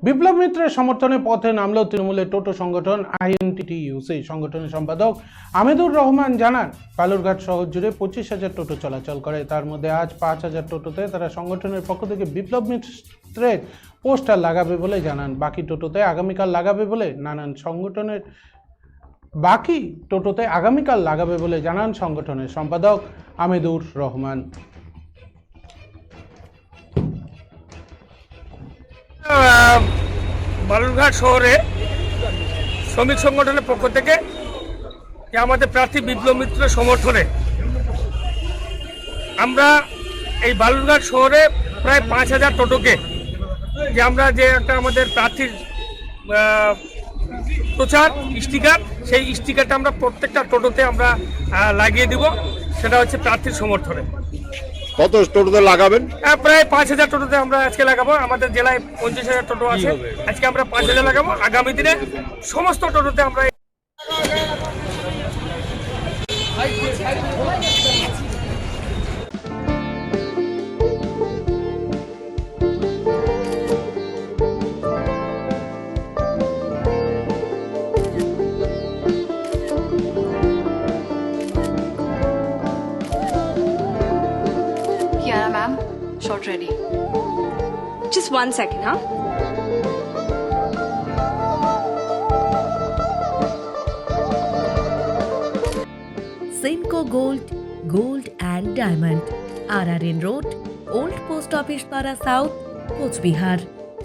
বিপ্লব মিত্রের সমর্থনে পথে নামল তৃণমূলের টোটো সংগঠন আইএনটিটিইউসি। সংগঠনের সম্পাদক আমেদুর রহমান জানান, বালুরঘাট শহর জুড়ে 25,000 টোটো চলাচল করে। তার মধ্যে আজ 5,000 টোটোতে তারা সংগঠনের পক্ষ থেকে বিপ্লব মিত্রের পোস্টার লাগাবে বলে জানান। বাকি টোটোতে আগামীকাল লাগাবে বলে জানান সংগঠনের সম্পাদক আমেদুর রহমান। বালুরঘাট শহরে শ্রমিক সংগঠনের পক্ষ থেকে যে আমাদের প্রার্থী বিপ্লব মিত্রের সমর্থনে আমরা এই বালুরঘাট শহরে প্রায় 5,000 টোটোকে যে আমরা যে একটা আমাদের প্রার্থীর প্রচার স্টিকার, সেই স্টিকারটা আমরা প্রত্যেকটা টোটোতে আমরা লাগিয়ে দিব। সেটা হচ্ছে প্রার্থীর সমর্থনে। কত টোটোতে লাগাবেন? প্রায় 5,000 টোটোতে আমরা আজকে লাগাবো। আমাদের জেলায় 25,000 টোটো আছে, আজকে আমরা 5,000 লাগাবো। আগামী দিনে সমস্ত টোটোতে আমরা Kiara ma'am, shot ready. Just 1 second, huh? Simco Gold and Diamond, RRN Road, Old Post Office Para South, Coach Bihar.